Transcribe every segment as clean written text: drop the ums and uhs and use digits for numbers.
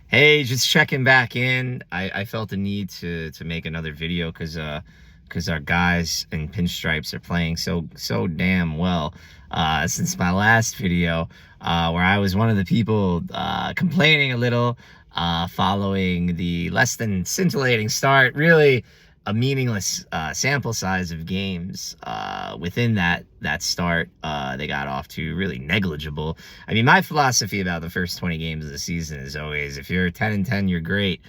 Hey, just checking back in. I felt the need to make another video because our guys in pinstripes are playing so damn well. Since my last video, where I was one of the people complaining a little, following the less than scintillating start, really a meaningless sample size of games within that start. They got off to really negligible. I mean, my philosophy about the first 20 games of the season is always, if you're 10-10, you're great.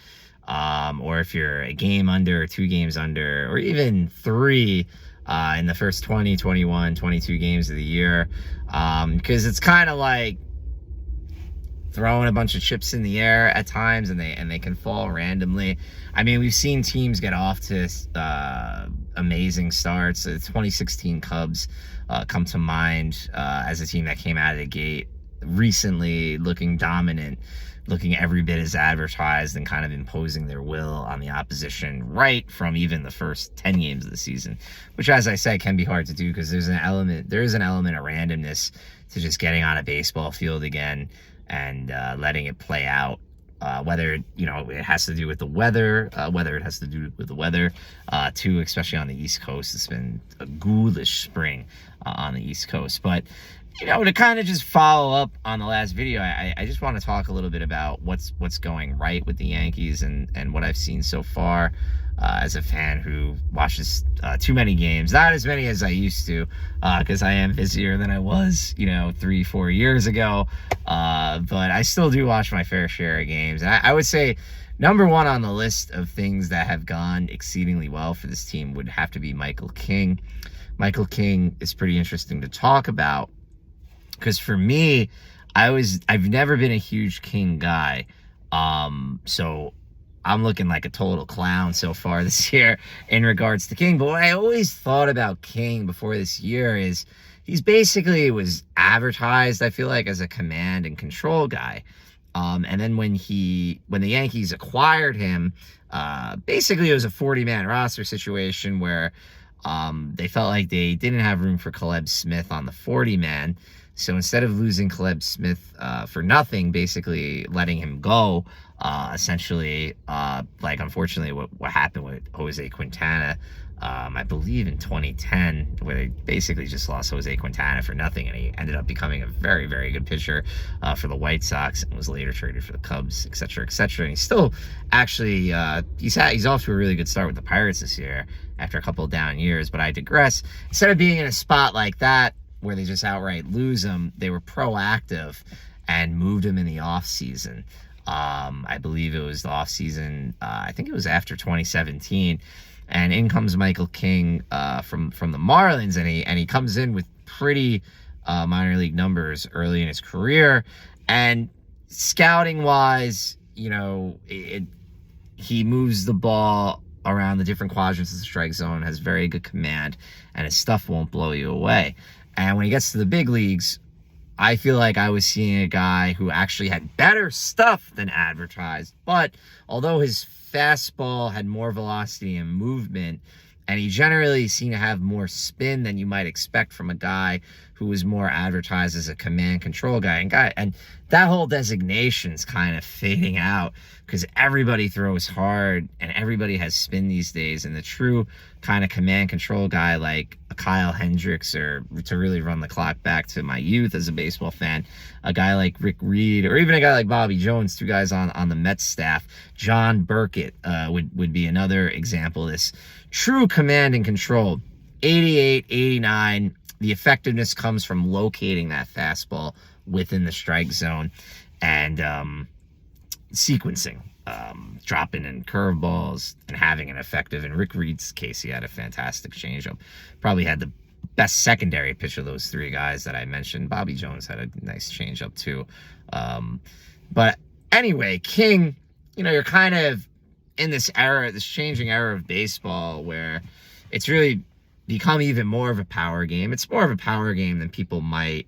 Or if you're a game under, or 2 games under, or even 3 in the first 20, 21, 22 games of the year. Because it's kind of like throwing a bunch of chips in the air at times, and they can fall randomly. I mean, we've seen teams get off to amazing starts. The 2016 Cubs come to mind as a team that came out of the gate recently looking dominant, looking every bit as advertised, and kind of imposing their will on the opposition right from even the first 10 games of the season, which, as I said, can be hard to do because there is an element of randomness to just getting on a baseball field again and letting it play out. Whether it has to do with the weather, too, especially on the East Coast. It's been a ghoulish spring on the East Coast. But to kind of just follow up on the last video, I just want to talk a little bit about what's going right with the Yankees and what I've seen so far as a fan who watches too many games. Not as many as I used to, because I am busier than I was 3-4 years ago, but I still do watch my fair share of games. And I would say number one on the list of things that have gone exceedingly well for this team would have to be Michael King. Michael King is pretty interesting to talk about because for me, I've never been a huge King guy. So I'm looking like a total clown so far this year in regards to King. But what I always thought about King before this year is he's basically was advertised, I feel like, as a command and control guy. And then when the Yankees acquired him, basically it was a 40-man roster situation where they felt like they didn't have room for Caleb Smith on the 40-man. So instead of losing Caleb Smith for nothing, basically letting him go, essentially, unfortunately what happened with Jose Quintana, I believe in 2010, where they basically just lost Jose Quintana for nothing, and he ended up becoming a very, very good pitcher for the White Sox and was later traded for the Cubs, etc., etc. And he's still actually, he's off to a really good start with the Pirates this year after a couple of down years, but I digress. Instead of being in a spot like that, where they just outright lose him, they were proactive and moved him in the offseason. I believe it was the offseason, I think it was after 2017. And in comes Michael King from the Marlins, and he comes in with pretty minor league numbers early in his career. And scouting-wise, he moves the ball around the different quadrants of the strike zone, has very good command, and his stuff won't blow you away. And when he gets to the big leagues, I feel like I was seeing a guy who actually had better stuff than advertised. But although his fastball had more velocity and movement, and he generally seemed to have more spin than you might expect from a guy who was more advertised as a command control guy. And that whole designation's kind of fading out because everybody throws hard and everybody has spin these days. And the true kind of command control guy like a Kyle Hendricks, or to really run the clock back to my youth as a baseball fan, a guy like Rick Reed, or even a guy like Bobby Jones, 2 guys on the Mets staff, John Burkett would be another example of this. True command and control, 88, 89. The effectiveness comes from locating that fastball within the strike zone and sequencing, dropping in curveballs and having an effective. In Rick Reed's case, he had a fantastic changeup. Probably had the best secondary pitch of those 3 guys that I mentioned. Bobby Jones had a nice changeup too. But anyway, King, you're kind of in this era, this changing era of baseball where it's really become even more of a power game. It's more of a power game than people might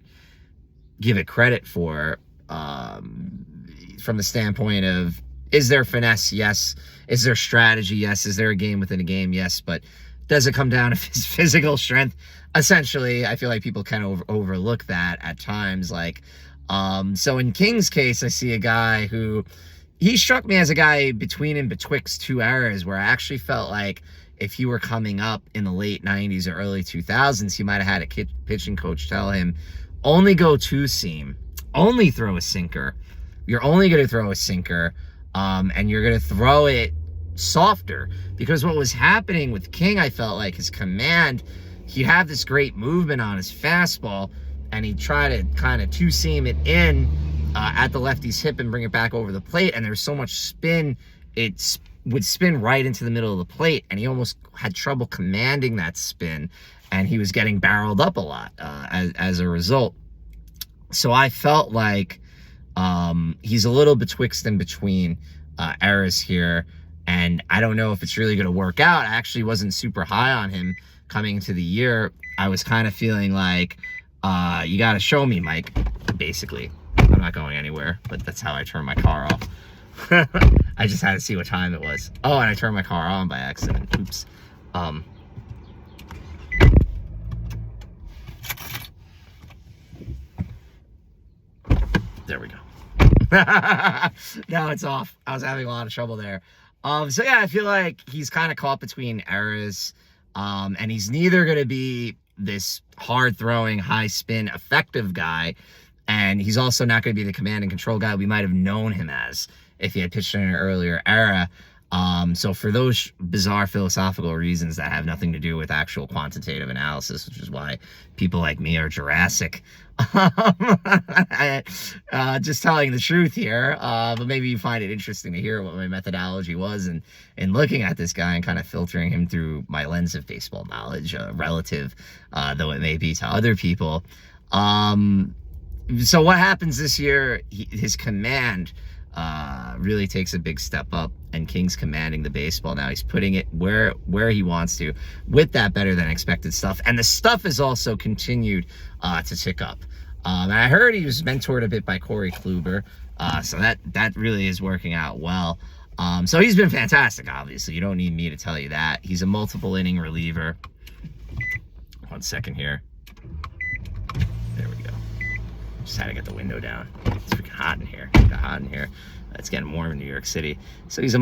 give it credit for, from the standpoint of, is there finesse? Yes. Is there strategy? Yes. Is there a game within a game? Yes. But does it come down to his physical strength? Essentially, I feel like people kind of overlook that at times. So in King's case, I see a guy who he struck me as a guy between and betwixt two eras where I actually felt like if he were coming up in the late 90s or early 2000s, he might have had a pitching coach tell him, only go two seam, only throw a sinker. You're only going to throw a sinker, and you're going to throw it softer. Because what was happening with King, I felt like his command, he'd have this great movement on his fastball, and he'd try to kind of two-seam it in at the lefty's hip and bring it back over the plate, and there's so much spin, it would spin right into the middle of the plate, and he almost had trouble commanding that spin, and he was getting barreled up a lot as a result. So I felt like he's a little betwixt and between eras here, and I don't know if it's really going to work out. I actually wasn't super high on him coming into the year. I was kind of feeling like, you got to show me, Mike, basically. I'm not going anywhere, but that's how I turn my car off. I just had to see what time it was. Oh, and I turned my car on by accident. Oops. There we go. Now it's off. I was having a lot of trouble there. So yeah, I feel like he's kind of caught between eras. And he's neither going to be this hard-throwing, high-spin, effective guy, and he's also not going to be the command and control guy we might have known him as if he had pitched in an earlier era. So for those bizarre philosophical reasons that have nothing to do with actual quantitative analysis, which is why people like me are Jurassic, just telling the truth here, but maybe you find it interesting to hear what my methodology was in looking at this guy and kind of filtering him through my lens of baseball knowledge, relative, though it may be to other people. So what happens this year, his command really takes a big step up, and King's commanding the baseball now. He's putting it where he wants to with that better than expected stuff, and the stuff is also continued to tick up. And I heard he was mentored a bit by Corey Kluber, so that really is working out well. So he's been fantastic, obviously. You don't need me to tell you that. He's a multiple inning reliever. 1 second here. There we go. Just had to get the window down. It's freaking hot in here. It's hot in here. It's getting warm in New York City. So he's a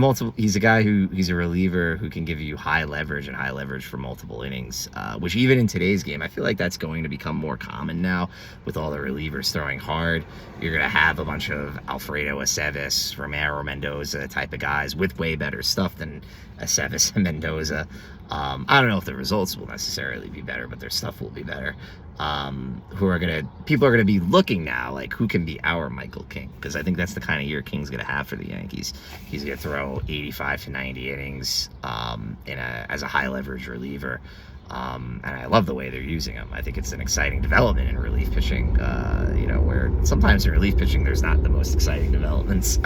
guy he's a reliever who can give you high leverage for multiple innings, which even in today's game, I feel like that's going to become more common now with all the relievers throwing hard. You're going to have a bunch of Alfredo Aceves, Romero Mendoza type of guys with way better stuff than Aceves and Mendoza. I don't know if the results will necessarily be better, but their stuff will be better. People are gonna be looking now, like, who can be our Michael King? Because I think that's the kind of year King's gonna have for the Yankees. He's gonna throw 85 to 90 innings as a high leverage reliever. And I love the way they're using him. I think it's an exciting development in relief pitching, where sometimes in relief pitching there's not the most exciting developments.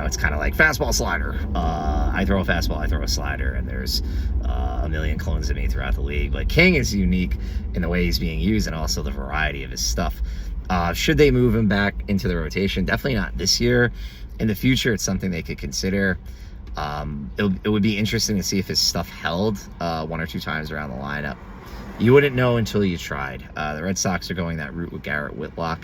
It's kind of like fastball, slider. I throw a fastball, I throw a slider, and there's a million clones of me throughout the league. Like, King is unique in the way he's being used and also the variety of his stuff. Should they move him back into the rotation? Definitely not this year. In the future, it's something they could consider. It would be interesting to see if his stuff held 1 or 2 times around the lineup. You wouldn't know until you tried. The Red Sox are going that route with Garrett Whitlock,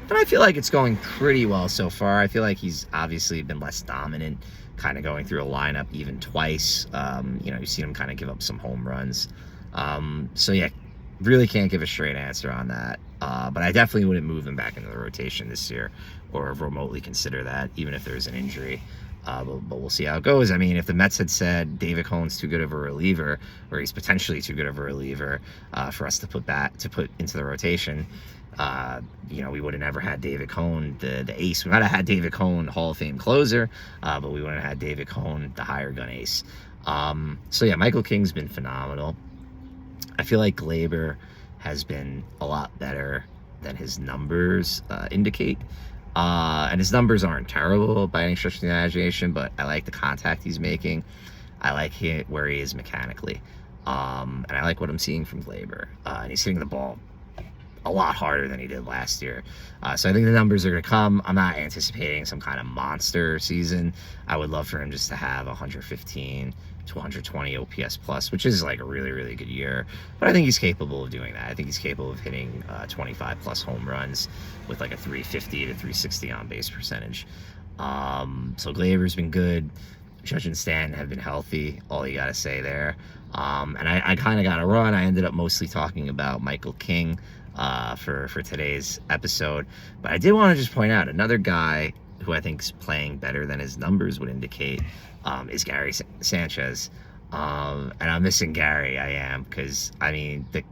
but I feel like it's going pretty well so far. I feel like he's obviously been less dominant, kind of going through a lineup even twice. You've seen him kind of give up some home runs. So yeah, really can't give a straight answer on that. But I definitely wouldn't move him back into the rotation this year or remotely consider that, even if there's an injury. But we'll see how it goes. I mean, if the Mets had said David Cohn's too good of a reliever, or he's potentially too good of a reliever for us to put into the rotation, we would have never had David Cohn, the ace. We might have had David Cohn, Hall of Fame closer, but we wouldn't have had David Cohn, the higher gun ace. So yeah, Michael King's been phenomenal. I feel like Gleyber has been a lot better than his numbers indicate. And his numbers aren't terrible by any stretch of the imagination, but I like the contact he's making. I like where he is mechanically. And I like what I'm seeing from Gleyber. And he's hitting the ball a lot harder than he did last year. So I think the numbers are going to come. I'm not anticipating some kind of monster season. I would love for him just to have 115 to 120 OPS plus, which is like a really, really good year. But I think he's capable of doing that. I think he's capable of hitting 25 plus home runs with like a 350 to 360 on base percentage. So Gleyber's been good. Judge and Stanton have been healthy. All you got to say there. And I kind of got a run. I ended up mostly talking about Michael King for today's episode. But I did want to just point out another guy who I think is playing better than his numbers would indicate is Gary Sanchez. And I'm missing Gary. I am, because, I mean, the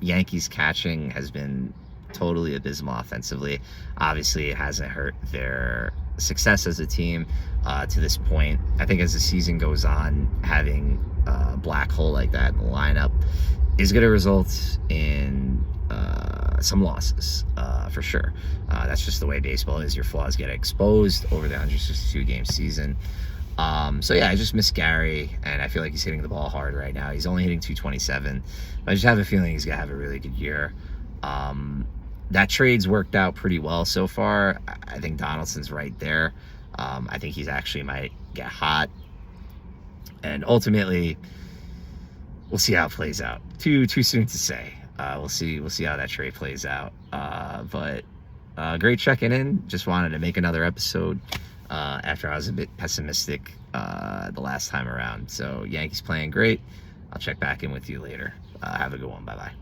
Yankees catching has been totally abysmal offensively. Obviously, it hasn't hurt their success as a team to this point. I think as the season goes on, having a black hole like that in the lineup is going to result in some losses for sure. That's just the way baseball is. Your flaws get exposed over the 162 game season. So yeah, I just miss Gary, and I feel like he's hitting the ball hard right now. He's only hitting 227, but I just have a feeling he's gonna have a really good year. That trade's worked out pretty well so far. I think Donaldson's right there. I think he's actually might get hot, and ultimately, we'll see how it plays out. Too soon to say. We'll see how that trade plays out. But great checking in. Just wanted to make another episode after I was a bit pessimistic the last time around. So Yankees playing great. I'll check back in with you later. Have a good one. Bye-bye.